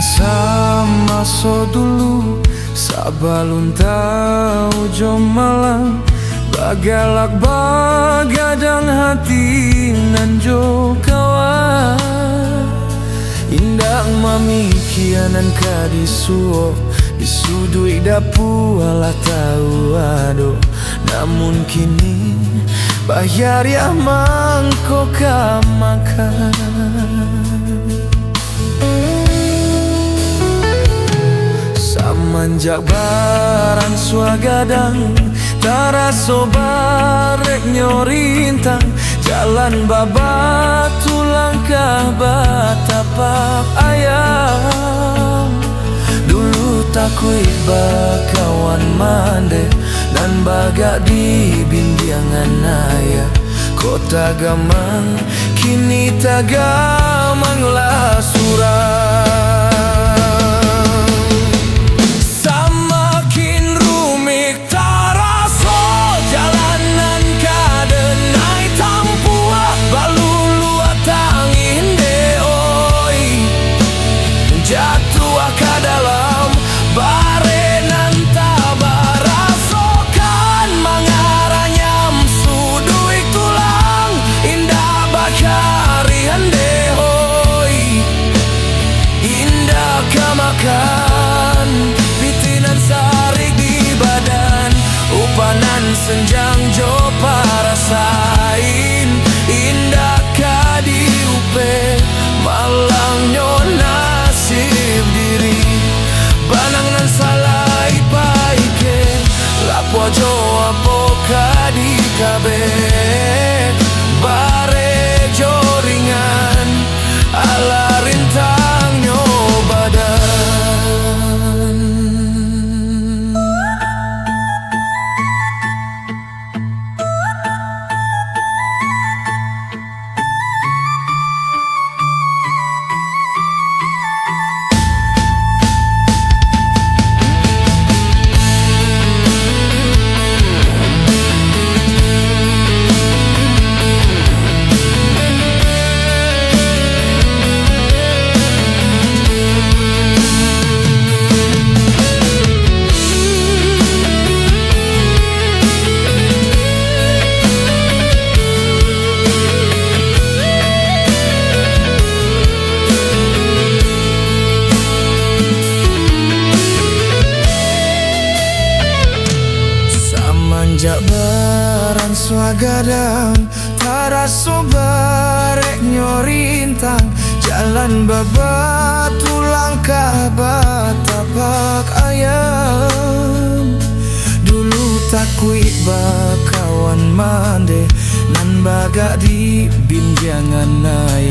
sama so dulu sabalun tau jom malang bagalak bagadang hati nan jo kawan indah mamikianan kadisuo disudui dapu alah tahu ado namun kini bayar ya mangko kamakan samanjak baran suagadang taraso barek nyorintang jalan babatu langkah batapak ayam dulu takui bakawan mande dan bagak di bindiangan ayah kota gamang kini tagamang lah surang samakin rumik taraso jalanan kadenai tampua balulu atangin deoi jatuh ke dalam barenan tabarasokan mangaranyam sudui tulang indah bakari handehoi indah kamakan pitinan sarik di badan upanan senjang jo parasain indah kadi upe malang nyon nasib diri banang nan salai paike lapo jo apo kadi kabe bare jo ringan ala rintang nyo badan Manjak baran suagadang taraso barek nyorintang jalan babatu langkah batapak ayam dulu takui bakawan mande nan bagak di binjangan ayam